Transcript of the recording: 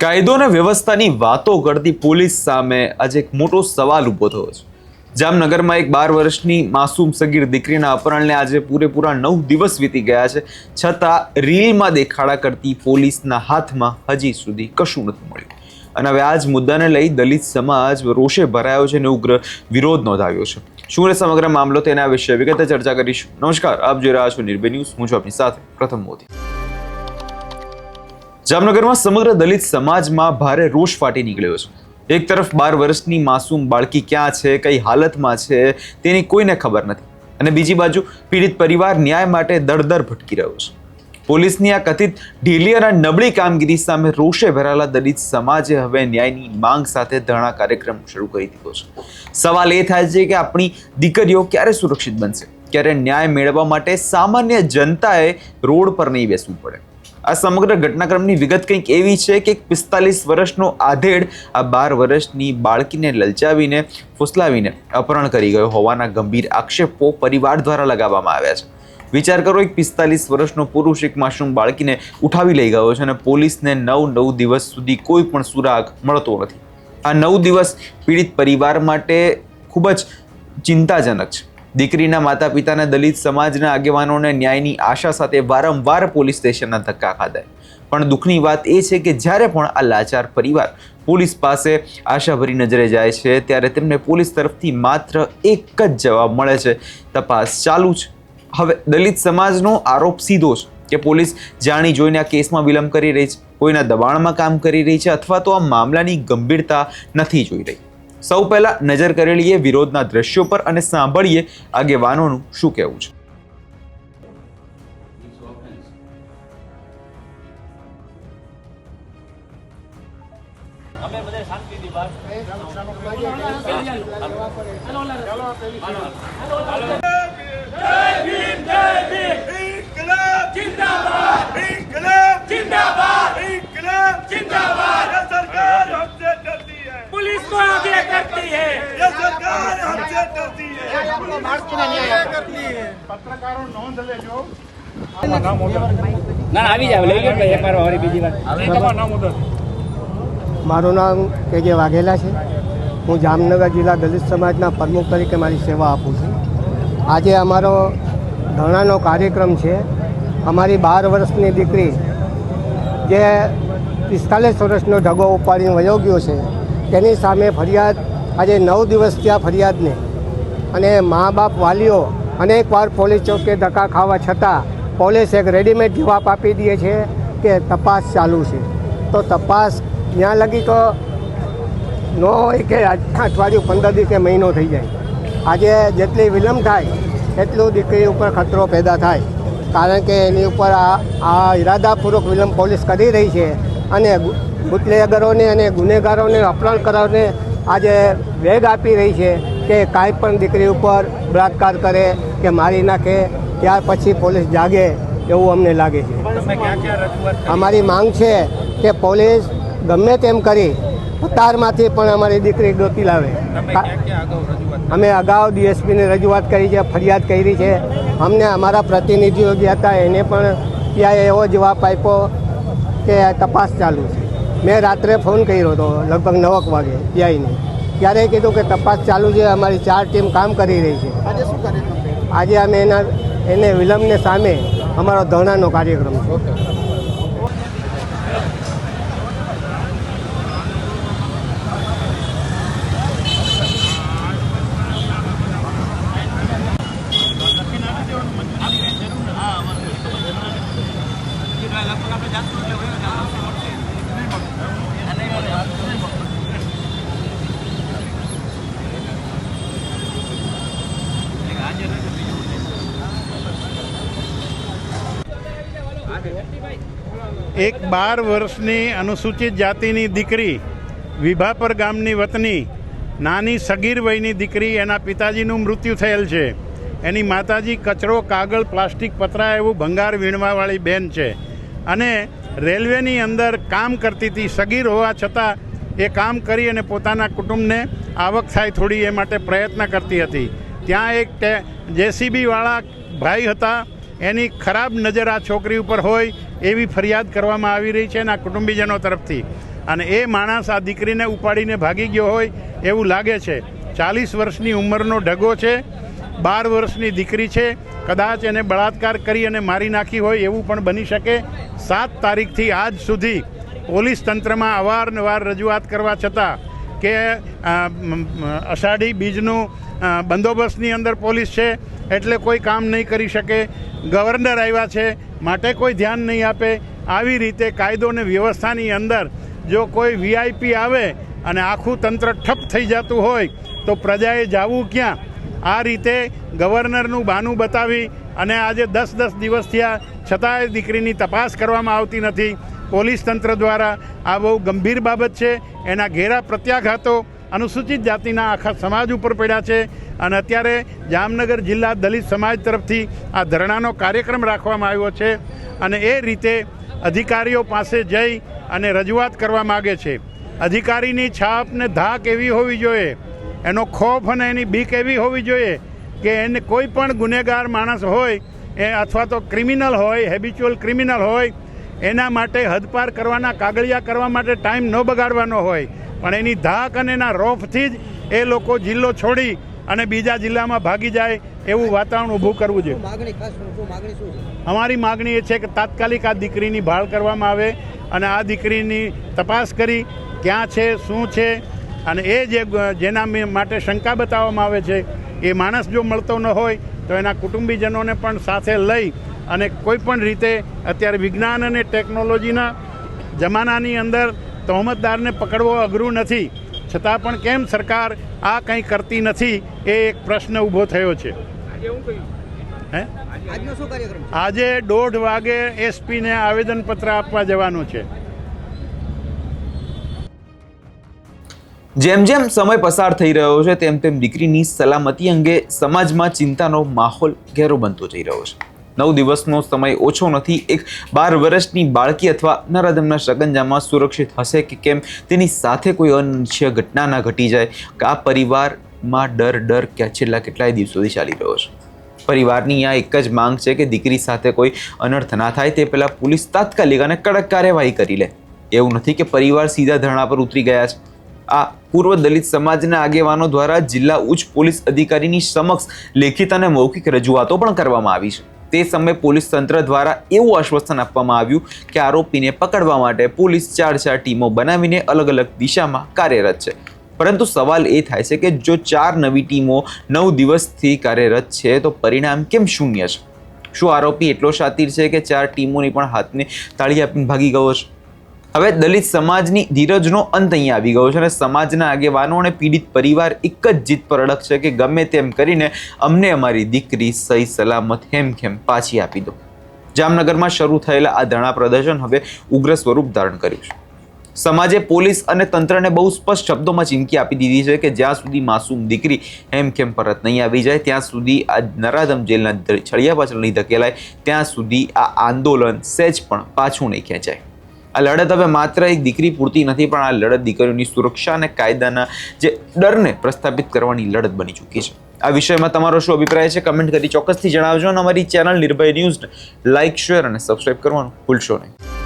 કાયદો અને વ્યવસ્થાની વાતો કરતી પોલીસ સામે આજે એક મોટો સવાલ ઊભો થયો છે। જામનગરમાં એક 12 વર્ષની માસૂમ સગીર દીકરીના અપહરણને આજે પૂરેપૂરા 9 દિવસ વીતી ગયા છે, છતાં રીલમાં દેખાડા કરતી પોલીસના હાથમાં હજી સુધી કશું નથી મળ્યું। અને હવે આ જ મુદ્દાને લઈ દલિત સમાજ રોષે ભરાયો છે અને ઉગ્ર વિરોધ નોંધાવ્યો છે। શું છે સમગ્ર મામલો તેના વિશે વિગતે ચર્ચા કરીશું। નમસ્કાર, આપ જોઈ રહ્યા છો નિર્ભય ન્યૂઝ। હું છું આપની સાથે પ્રથમ મોદી। જામનગરમાં સમગ્ર દલિત સમાજમાં ભારે રોષ ફાટી નીકળ્યો છે। એક તરફ 12 વર્ષની માસૂમ બાળકી ક્યાં છે, કઈ હાલતમાં છે તેની કોઈને ખબર નથી, અને બીજી બાજુ પીડિત પરિવાર ન્યાય માટે દરદર ભટકી રહ્યો છે। પોલીસની આ કથિત ઢીલી અને નબળી કામગીરી સામે રોષે ભરાયેલા દલિત સમાજે હવે ન્યાયની માંગ સાથે ધરણા કાર્યક્રમ શરૂ કરી દીધો છે। સવાલ એ થાય છે કે આપણી દીકરીઓ ક્યારે સુરક્ષિત બનશે, ક્યારે ન્યાય મેળવવા માટે સામાન્ય જનતાએ રોડ પર નહીં બેસવું પડે। આ સમગ્ર ઘટનાક્રમની વિગત કંઈક એવી છે કે 45 વર્ષનો આધેડ આ 12 વર્ષની બાળકીને લલચાવીને ફુસલાવીને અપહરણ કરી ગયો હોવાના ગંભીર આક્ષેપો પરિવાર દ્વારા લગાવવામાં આવ્યા છે। વિચાર કરો, એક 45 વર્ષનો પુરુષ એક માસૂમ બાળકીને ઉઠાવી લઈ ગયો છે અને પોલીસને 9 દિવસ સુધી કોઈ પણ સુરાગ મળતો નથી। આ 9 દિવસ પીડિત પરિવાર માટે ખૂબ જ ચિંતાજનક છે। દીકરીના માતા પિતાને, દલિત સમાજના આગેવાનોને ન્યાયની આશા સાથે વારંવાર પોલીસ સ્ટેશનના ધક્કા ખાધા, પણ દુઃખની વાત એ છે કે જ્યારે પણ આ લાચાર પરિવાર પોલીસ પાસે આશાભરી નજરે જાય છે ત્યારે તેમને પોલીસ તરફથી માત્ર એક જ જવાબ મળે છે, તપાસ ચાલુ છે। હવે દલિત સમાજનો આરોપ સીધો છે કે પોલીસ જાણી જોઈને આ કેસમાં વિલંબ કરી રહી છે, કોઈના દબાણમાં કામ કરી રહી છે, અથવા તો આ મામલાની ગંભીરતા નથી જોઈ રહી। સૌ પહેલા નજર કરી લઈએ વિરોધના દ્રશ્યો પર અને સાંભળીએ આગેવાનોનું શું કહેવું છે। पुलिस को आगे करती है, ये सरकार हमसे डरती है, आपको भारत की न्याय करती है। पत्रकारों नोंध लेજો। ના આવી જાવ, લઈ લો એકવાર ઓરી બીજી વાર। તમારું નામ ઉદર? મારું નામ કેજે વાઘેલા છે। હું જામનગર જિલ્લા દલિત સમાજના પ્રમુખ તરીકે મારી સેવા આપું છું। આજે અમારો ધરણાનો કાર્યક્રમ છે। અમારી 12 વર્ષની દીકરી જે 45 વર્ષનો ઢગો ઉપાડીને વયો ગયો છે તેની સામે ફરિયાદ આજે 9 દિવસ થયા ફરિયાદને, અને મા બાપ વાલીઓ અનેકવાર પોલીસ ચોકે ધક્કા ખાવા છતાં પોલીસ એક રેડીમેડ જવાબ આપી દે છે કે તપાસ ચાલુ છે। તો તપાસ ત્યાં લગી તો ન હોય કે અઠવાડિયું 15 દિવસ કે મહિનો થઈ જાય। આજે જેટલી વિલંબ થાય એટલું દીકરી ઉપર ખતરો પેદા થાય, કારણ કે એની ઉપર આ ઇરાદાપૂર્વક વિલંબ પોલીસ કરી રહી છે અને બુટલેગરોને અને ગુનેગારોને અપહરણ કરવાને આજે વેગ આપી રહી છે કે કાંઈ પણ દીકરી ઉપર બળાત્કાર કરે કે મારી નાખે, ત્યાર પછી પોલીસ જાગે એવું અમને લાગે છે। અમારી માંગ છે કે પોલીસ ગમે તેમ કરી ઉતારમાંથી પણ અમારી દીકરી ગોતી લાવે। અમે અગાઉ ડીએસપીને રજૂઆત કરી છે, ફરિયાદ કરી છે। અમને અમારા પ્રતિનિધિઓ જે હતા એને પણ ત્યાં એવો જવાબ આપ્યો કે તપાસ ચાલુ છે। મેં રાત્રે ફોન કર્યો હતો લગભગ 9 વાગે ત્યાંને, ત્યારે કીધું કે તપાસ ચાલુ છે, અમારી 4 ટીમ કામ કરી રહી છે। આજે શું કાર્યક્રમ? આજે અમે એને વિલંબને સામે અમારો ધરણાનો કાર્યક્રમ છે। એક 12 વર્ષની અનુસૂચિત જાતિની દીકરી, વિભાપર ગામની વતની નાની સગીર વયની દીકરી, એના પિતાજીનું મૃત્યુ થયેલ છે। એની માતાજી કચરો, કાગળ, પ્લાસ્ટિક, પતરા એવું ભંગાર વીણવાવાળી બેન છે, અને રેલવેની અંદર કામ કરતી હતી। સગીર હોવા છતાં એ કામ કરી અને પોતાના કુટુંબને આવક થાય થોડી એ માટે પ્રયત્ન કરતી હતી। ત્યાં એક જેસીબીવાળા ભાઈ હતા, એની ખરાબ નજર આ છોકરી ઉપર હોય એવી ફરિયાદ કરવામાં આવી રહી છે એના કુટુંબીજનો તરફથી। અને એ માણસ આ દીકરીને ઉપાડીને ભાગી ગયો હોય એવું લાગે છે. 40 વર્ષની ઉંમરનો ઢગો છે, 12 વર્ષની દીકરી છે, કદાચ એને બળાત્કાર કરી અને મારી નાખી હોય એવું પણ બની શકે. 7 તારીખથી આજ સુધી પોલીસ તંત્રમાં અવારનવાર રજૂઆત કરવા છતાં કે અષાઢી બીજનું બંદોબસ્તની અંદર પોલીસ છે એટલે કોઈ કામ નહીં કરી શકે, ગવર્નર આવ્યા છે માટે કોઈ ધ્યાન નહીં આપે. આવી રીતે કાયદો અને વ્યવસ્થાની અંદર જો કોઈ વીઆઈપી આવે અને આખું તંત્ર ઠપ થઈ જતું હોય તો પ્રજાએ જાવું ક્યાં? આ રીતે ગવર્નરનું બહાનું બતાવી અને આજે 10 દિવસ થયા છતાંય દીકરીની તપાસ કરવામાં આવતી નથી. પોલીસ તંત્ર દ્વારા આ બહુ ગંભીર બાબત છે. એના ઘેરા પ્રત્યાઘાતો અનુસૂચિત જાતિના આખા સમાજ ઉપર પડ્યા છે અને અત્યારે જામનગર જિલ્લા દલિત સમાજ તરફથી આ ધરણાનો કાર્યક્રમ રાખવામાં આવ્યો છે અને એ રીતે અધિકારીઓ પાસે જઈ અને રજૂઆત કરવા માગે છે. અધિકારીની છાપ ને ધાક એવી હોવી જોઈએ, એનો ખોફ અને એની બીક એવી હોવી જોઈએ કે એને કોઈ પણ ગુનેગાર માણસ હોય એ અથવા તો ક્રિમિનલ હોય, હેબિચ્યુઅલ ક્રિમિનલ હોય, એના માટે હદપાર કરવાના કાગળિયા કરવા માટે ટાઈમ ન બગાડવાનો હોય, પણ એની ધાક અને એના રોફથી જ એ લોકો જિલ્લો છોડી અને બીજા જિલ્લામાં ભાગી જાય એવું વાતાવરણ ઊભું કરવું જોઈએ. અમારી માગણી એ છે કે તાત્કાલિક આ દીકરીની ભાળ કરવામાં આવે અને આ દીકરીની તપાસ કરી ક્યાં છે, શું છે, અને એ જેના માટે શંકા બતાવવામાં આવે છે એ માણસ જો મળતો ન હોય તો એના કુટુંબીજનોને પણ સાથે લઈ અને કોઈ પણ રીતે અત્યારે વિજ્ઞાન અને ટેકનોલોજીના જમાનાની અંદર તહોમતદારને પકડવો અઘરું નથી, છતાં પણ કેમ સરકાર આ કંઈ કરતી નથી એ એક પ્રશ્ન ઊભો થયો છે. આજે 1:30 વાગે એસપીને આવેદનપત્ર આપવા જવાનું છે. જેમ જેમ સમય પસાર થઈ રહ્યો છે તેમ તેમ દીકરીની સલામતી અંગે સમાજમાં ચિંતાનો માહોલ ઘેરો બનતો જઈ રહ્યો છે. 9 દિવસનો સમય ઓછો નથી. એક 12 વર્ષની બાળકી અથવા નરાધમના સગંજામાં સુરક્ષિત હશે કે કેમ તેની સાથે કોઈ અનિચ્છનીય ઘટના ના ઘટી જાય કે આ પરિવારમાં ડર છેલ્લા કેટલાય દિવસોથી ચાલી રહ્યો છે. પરિવારની આ એક જ માંગ છે કે દીકરી સાથે કોઈ અનર્થ ના થાય તે પહેલાં પોલીસ તાત્કાલિક અને કડક કાર્યવાહી કરી લે. એવું નથી કે પરિવાર સીધા ધરણા પર ઉતરી ગયા છે. આ પૂર્વ દલિત સમાજના આગેવાનો દ્વારા જિલ્લા ઉચ્ચ પોલીસ અધિકારીની સમક્ષ લેખિત અને મૌખિક રજૂઆતો પણ કરવામાં આવી છે. તે સમયે પોલીસ તંત્ર દ્વારા એવું આશ્વાસન આપવામાં આવ્યું કે આરોપીને પકડવા માટે પોલીસ 4 ટીમો બનાવીને અલગ અલગ દિશામાં કાર્યરત છે. પરંતુ સવાલ એ થાય છે કે જો 4 નવી ટીમો 9 દિવસથી કાર્યરત છે તો પરિણામ કેમ શૂન્ય છે? શું આરોપી એટલો શાતિર છે કે 4 ટીમોની પણ હાથને તાળી આપીને ભાગી ગયો છે? હવે દલિત સમાજની ધીરજનો અંત અહીંયા આવી ગયો છે અને સમાજના આગેવાનો અને પીડિત પરિવાર એક જ જીત પર અડગ છે કે ગમે તેમ કરીને અમને અમારી દીકરી સહી સલામત હેમખેમ પાછી આપી દો. જામનગરમાં શરૂ થયેલા આ ધરણા પ્રદર્શન હવે ઉગ્ર સ્વરૂપ ધારણ કર્યું છે. સમાજે પોલીસ અને તંત્રને બહુ સ્પષ્ટ શબ્દોમાં ચીમકી આપી દીધી છે કે જ્યાં સુધી માસૂમ દીકરી હેમખેમ પરત નહીં આવી જાય ત્યાં સુધી આ નરાધમ જેલના છળિયા પાછળ નહીં ધકેલાય ત્યાં સુધી આ આંદોલન સહેજ પણ પાછું નહીં ખેંચાય. આ લડત હવે માત્ર એક દીકરી પૂરતી નથી, પણ આ લડત દીકરીઓની સુરક્ષા અને કાયદાના જે ડરને પ્રસ્થાપિત કરવાની લડત બની ચૂકી છે. આ વિષયમાં તમારો શું અભિપ્રાય છે કમેન્ટ કરી ચોક્કસથી જણાવજો અને અમારી ચેનલ નિર્ભય ન્યૂઝને લાઇક, શેર અને સબસ્ક્રાઇબ કરવાનું ભૂલશો નહીં.